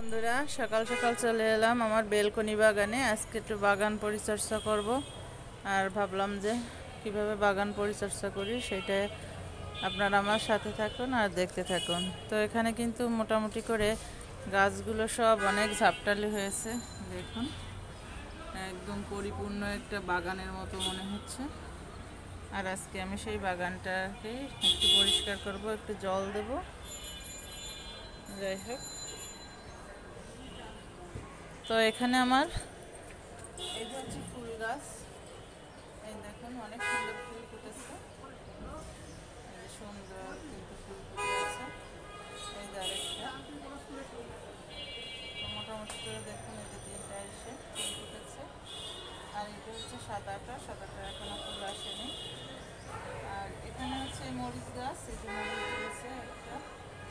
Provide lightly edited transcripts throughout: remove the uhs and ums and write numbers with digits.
বন্ধুরা, সকাল সকাল চলে এলাম আমার বেলকনি বাগানে। আজকে একটু বাগান পরিচর্যা করব, আর ভাবলাম যে কিভাবে বাগান পরিচর্যা করি সেটা আপনারা আমার সাথে থাকুন আর দেখতে থাকুন। তো এখানে কিন্তু মোটামুটি করে গাছগুলো সব অনেক ঝাপটালি হয়েছে, দেখুন একদম পরিপূর্ণ একটা বাগানের মতো মনে হচ্ছে। আর আজকে আমি সেই বাগানটাকে একটু পরিষ্কার করব, একটু জল দেব। যাই হোক, তো এখানে আমার এই যে হচ্ছে ফুল গাছ। এই দেখুন অনেক সুন্দর ফুল ফুটেছে, এই যে সুন্দর কিন্তু ফুল ফুটে আছে। এই যে আরেকটা, তো মোটামুটি করে দেখুন এই যে তিনটা এসে ফুল ফুটেছে। আর এটা হচ্ছে সাদাটা এখনো ফুল আসেনি। আর এখানে হচ্ছে মরিচ গাছ, এই যে মরিচ ধরেছে একটা,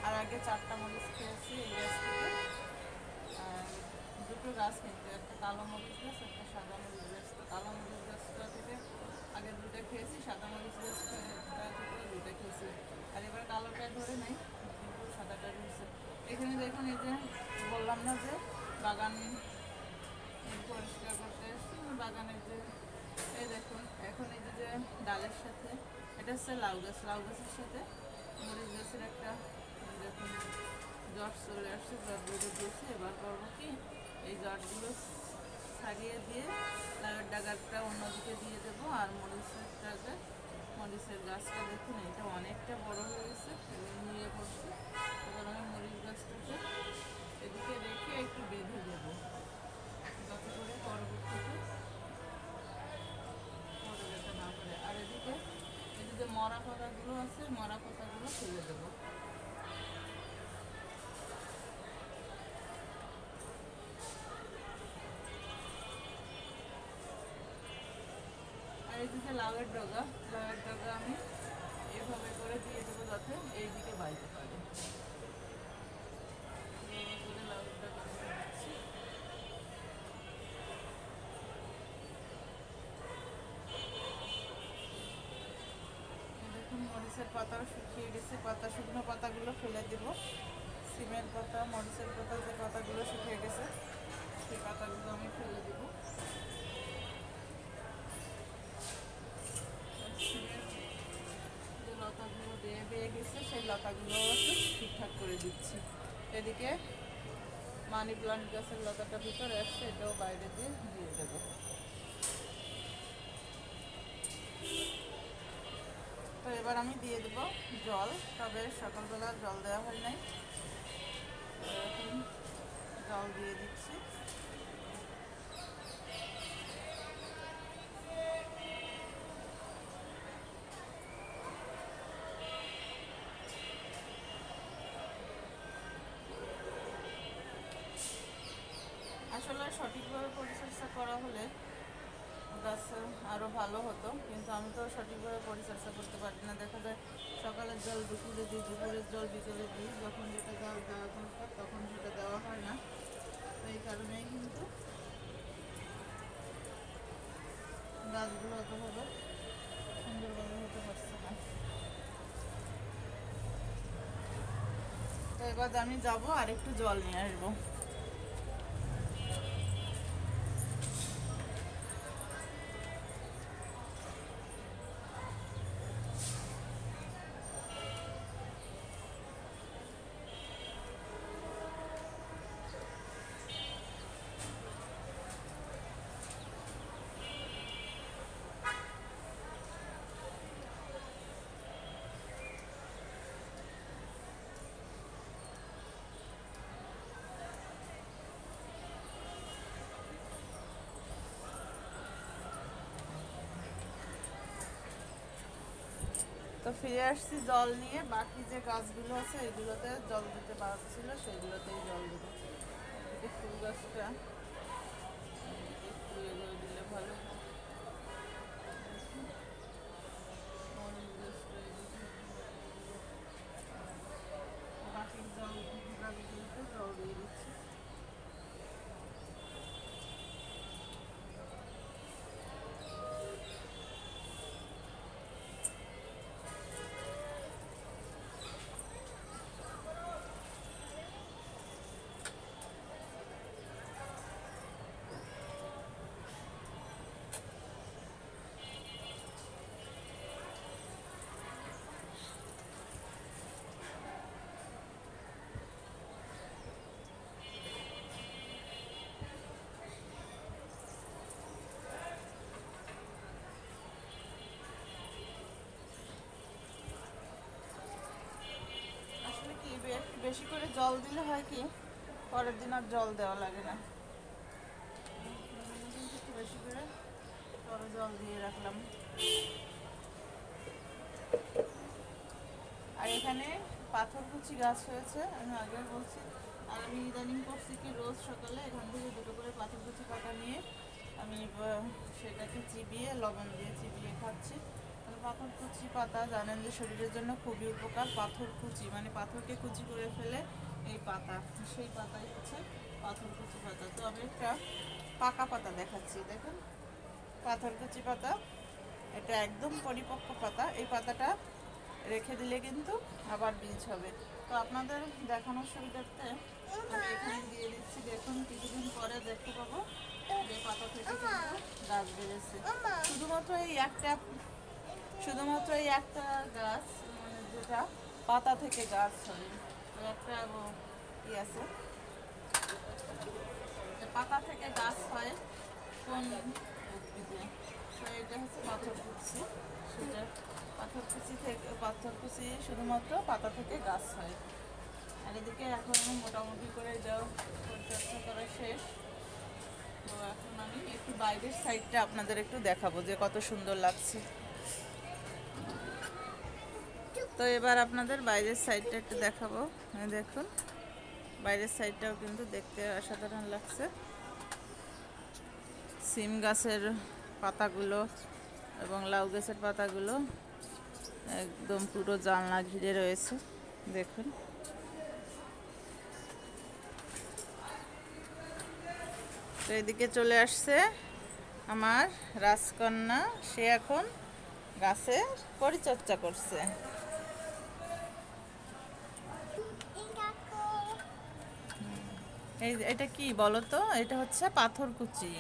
আর আগে 4টা মরিচ খেয়েছি এই গাছ থেকে। আর দুটো গাছ, কিন্তু একটা কালো মরিচ গাছ, একটা সাদা মরিচ গাছ। তো কালো মরিচ গাছটা থেকে আগে দুটো খেয়েছি, সাদা মরিচ গাছটা থেকে দুটো খেয়েছি। আর এবার কালোটায় ধরে নাই, কিন্তু সাদাটা ধরছে। এখানে দেখুন এই যে বললাম না যে বাগান পরিষ্কার করতে এসেছি, বাগানের যে এই দেখুন এখন এই যে ডালের সাথে, এটা হচ্ছে লাউ গাছ, লাউ গাছের সাথে মরিচ গাছের একটা দেখুন জট চলে আসছে, জটগুলো দিয়েছি। এবার করবো কি, এই জটগুলো ছাড়িয়ে দিয়ে লাউয়ের ডাগারটা অন্যদিকে দিয়ে দেবো। আর মরিচের গাছটা দেখুন এটা অনেকটা বড় হয়ে গেছে, নিয়ে পড়ছে। এবার আমি মরিচ গাছটাকে এদিকে রেখে একটু বেঁধে দেবো, যাতে করে পরবর্তীতে পড়ে যেতে না পারে। আর এদিকে যে মরা পাতাগুলো আছে, মরা পাতাগুলো ফেলে দেবো। আর এই যে লাউয়ের ডগা আমি এভাবে করে দিয়ে দেবো, যাতে এইদিকে বাইতে পারে। লাউয়ের ডগা দিচ্ছি। দেখুন মরিচের পাতাও শুকিয়ে গেছে, শুকনো পাতাগুলো ফেলে দেব। সিমের পাতা, মরিচের পাতা, যে পাতাগুলো শুকিয়ে গেছে সেই পাতাগুলো আমি ফেলে দেবো। সিমের যে লতাগুলো বেয়ে গেছে সেই লতাগুলো ঠিকঠাক করে দিচ্ছি। এদিকে মানি প্লান্ট গাছের লতাটা ভিতরে আসছে, এটাও বাইরে দিয়ে দেবো। তো এবার আমি দিয়ে দেবো জল, তবে সকালবেলা জল দেওয়া হয় নাই, এখন জল দিয়ে দিচ্ছি। আসলে সঠিকভাবে পরিচর্যা করা হলে গাছ আরও ভালো হতো, কিন্তু আমি তো সঠিকভাবে পরিচর্যা করতে পারি না। দেখা যায় সকালের জল দুপুরে দিই, দুপুরের জল বিকেলে দিই, যখন যেটা জল দেওয়া দরকার তখন সেটা দেওয়া হয় না। তো এই কারণেই কিন্তু গাছগুলো অতভাবে সুন্দরভাবে হতে পারছে না। তো এবার আমি যাবো আর একটু জল নিয়ে আসবো। তো ফিরে আসছি জল নিয়ে, বাকি যে গাছগুলো আছে এগুলোতে জল দিতে পারছিল, সেগুলোতেই জল দেবো। এদিকে ফুল গাছটা একটু এগোয় দিলে ভালো। বাকি গাছগুলোতে জল দিয়ে দিচ্ছি। জল দিলে হয় কি পরের দিন আর জল দেওয়া লাগে না। একটু বেশি করে তবে জল দিয়ে রাখলাম। আর এখানে পাথরকুচি গাছ হয়েছে, আমি আগে বলছি। আর আমি ইদানিং করছি কি রোজ সকালে এখান থেকে দুটো করে পাথরকুচি পাতা নিয়ে আমি সেটাকে চিবিয়ে লবণ দিয়ে চিবিয়ে খাচ্ছি। মানে পাথরকুচি পাতা জানেন যে শরীরের জন্য খুবই উপকার। পাথরকুচি মানে পাথরকে কুচি করে ফেলে এই পাতা, সেই পাতাই হচ্ছে পাথরকুচি পাতা। তো আমি একটা পাকা পাতা দেখাচ্ছি, দেখুন পাথরকুচি পাতা, এটা একদম পরিপক্ক পাতা। এই পাতাটা রেখে দিলে কিন্তু আবার বীজ হবে। তো আপনাদের দেখানোর সুবিধার্থে আমি এখানে দিয়ে দিচ্ছি। দেখুন কিছুদিন পরে দেখতে পাবো যে পাতা থেকে কিন্তু গাছ বেড়েছে। শুধুমাত্র এই একটা গাছ, মানে যেটা পাতা থেকে গাছ হয়, ওই একটা ই আছে, পাতা থেকে গাছ হয় কোন উদ্ভিদে। তো এটা হচ্ছে পাথরকুচি, সেটা পাথরকুচি শুধুমাত্র পাতা থেকে গাছ হয়। আর এদিকে এখন মোটামুটি করে যাও পরিচর্যা করা শেষ। তো এখন আমি একটু বাইরের সাইডটা আপনাদের একটু দেখাবো যে কত সুন্দর লাগছে। তো এবার আপনাদের বাইরের সাইডটা একটু দেখাবো। দেখুন বাইরের সাইডটাও কিন্তু দেখতে অসাধারণ লাগছে। সিম গাছের পাতাগুলো এবং লাউ গাছের পাতাগুলো একদম পুরো জানলা ঘিরে রয়েছে, দেখুন। তো এদিকে চলে আসছে আমার রাজকন্যা, সে এখন গাছের পরিচর্যা করছে। এটা কি বলো তো? এটা হচ্ছে পাথরকুচি,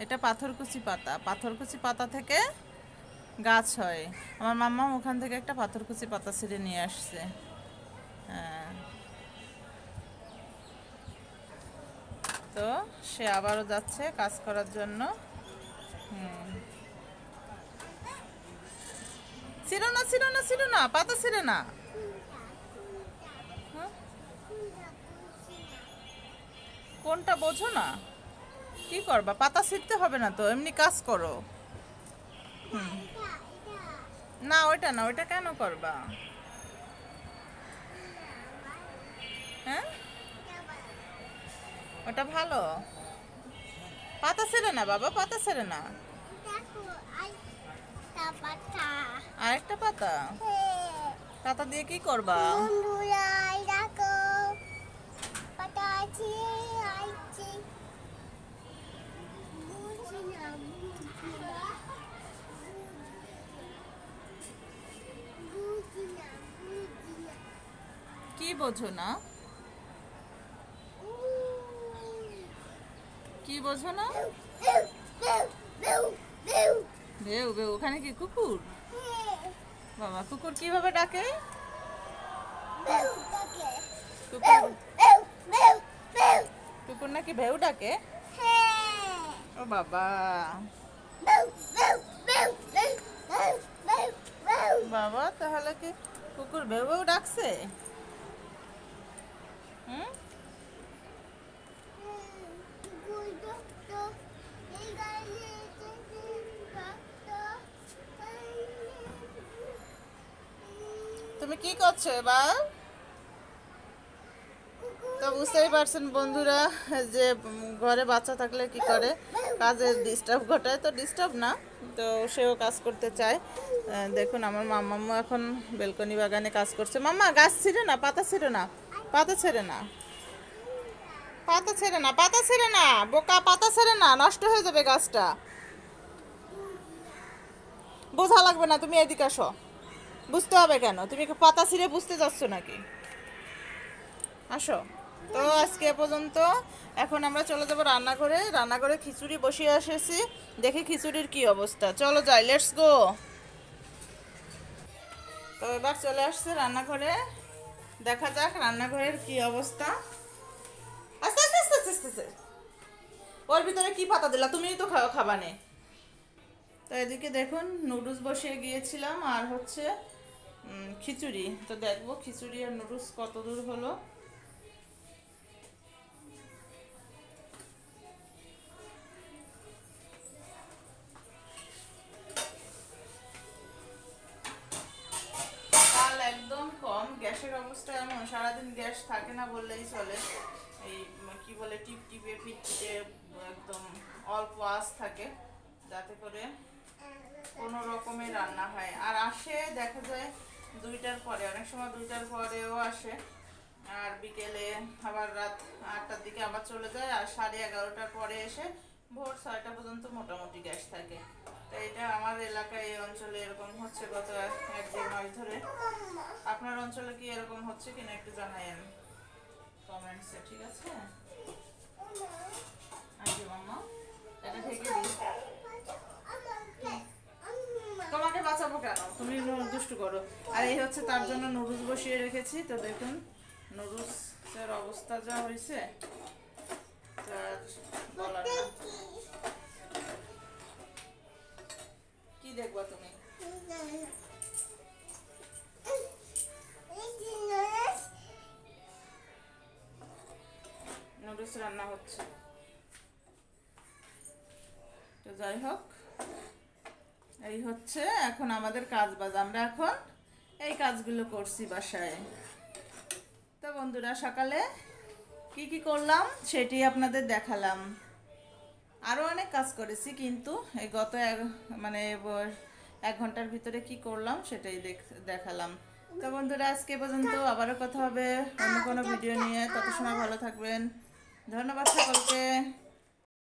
এটা পাথরকুচি পাতা। পাথরকুচি পাতা থেকে গাছ হয়। আমার মাম্মা ওখান থেকে একটা পাথরকুচি পাতা ছিঁড়ে নিয়ে আসছে। হ্যাঁ, তো সে আবারও যাচ্ছে কাজ করার জন্য। ছিঁড়ো না, ছিঁড়ো না, ছিঁড়ো না, পাতা ছিঁড়ে না। কোনটা বোঝো না? কি করবা? পাতা ছিঁড়তে হবে না তো, এমনি কাজ করো। না ওইটা না, ওইটা কেন করবা? হ্যাঁ, ওটা ভালো। পাতা ছেড়ে না বাবা, পাতা ছেড়ে না। আরেকটা পাতা, পাতা দিয়ে কি করবা? কি বোঝো না? কি বোঝো না? বেউ বেউ, ওখানে কি কুকুর? বাবা, কুকুর কিভাবে ডাকে? কুকুর নাকি ভেউ ডাকে? ও বাবা, বাবা তাহলে কি কুকুর ভেউ ভেউ ডাকছে? হুম, তুমি কি করছো এবার? তো বুঝতেই পারছেন বন্ধুরা যে ঘরে বাচ্চা থাকলে কি করে, কাজে ডিস্টার্ব ঘটায়। তো ডিস্টার্ব না, তো সেও কাজ করতে চায়। দেখুন আমার মাম্মাম্মু এখন বেলকনি বাগানে কাজ করছে। মাম্মা গাছ ছিঁড়ে না, পাতা ছিঁড়ে না, পাতা ছেড়ে না, পাতা ছেড়ে না, পাতা ছেড়ে না, বোকা, পাতা ছেড়ে না, নষ্ট হয়ে যাবে গাছটা। বোঝা লাগবে না, তুমি এদিকে আসো। বুঝতে হবে কেন? তুমি পাতা ছিঁড়ে বুঝতে যাচ্ছ নাকি? আসো। তো আজকে পর্যন্ত, এখন আমরা চলে যাবো রান্নাঘরে। রান্নাঘরে খিচুড়ি বসিয়ে এসেছি, দেখি খিচুড়ির কি অবস্থা। চলো যাই, লেটস গো। তো এবার চলে আসছে রান্নাঘরে, দেখা যাক রান্নাঘরের কি অবস্থা। আস্তে আস্তে আস্তে আস্তে আস্তে, ওর ভিতরে কি পাতা দিলা? তুমিই তো খাবা নে। তো এদিকে দেখুন নুডলস বসিয়ে গিয়েছিলাম, আর হচ্ছে খিচুড়ি। তো দেখবো খিচুড়ি আর নুডলস কত দূর হলো। চাল একদম কম, গ্যাসের অবস্থা এমন, সারাদিন গ্যাস থাকে না বললেই চলে। এই কি বলে, টিপ টিপে পিটিয়ে একদম অল্প আঁচ থাকে, যাতে করে কোনো রকমের রান্না হয়। আর আসে দেখা যায় 2টার পরে, অনেক সময় 2টার পরেও আসে। আর বিকেলে আবার রাত 8টার দিকে আবার চলে যায়, আর 11:30টার পরে এসে ভোর 6টা পর্যন্ত মোটামুটি গ্যাস থাকে। তো এটা আমার এলাকায়, এই অঞ্চলে এরকম হচ্ছে গত 1-1.5 মাস ধরে। আপনার অঞ্চলে কি এরকম হচ্ছে কিনা একটু জানাইন কমেন্টসে, ঠিক আছে? আজকে মাম্মা এটা ঢেকে দিই। তোমাকে বাঁচাবো কেন, তুমি দুষ্টু করো। আর এই হচ্ছে তার জন্য নুডলস বসিয়ে রেখেছি। তো দেখুন নুডলসের অবস্থা যা হয়েছে, তার বলার না। কি দেখবো তুমি? নুডলস রান্না হচ্ছে। তো যাই হোক, এই হচ্ছে এখন আমাদের কাজ বাজ। আমরা এখন এই কাজগুলো করছি বাসায়। তো বন্ধুরা, সকালে কি কি করলাম সেটি আপনাদের দেখালাম। আরও অনেক কাজ করেছি, কিন্তু এই গত মানে 1 ঘন্টার ভিতরে কি করলাম সেটাই দেখালাম। তো বন্ধুরা, আজকে পর্যন্ত, আবারও কথা হবে অন্য কোনো ভিডিও নিয়ে। তত সময় ভালো থাকবেন। ধন্যবাদ সকলকে।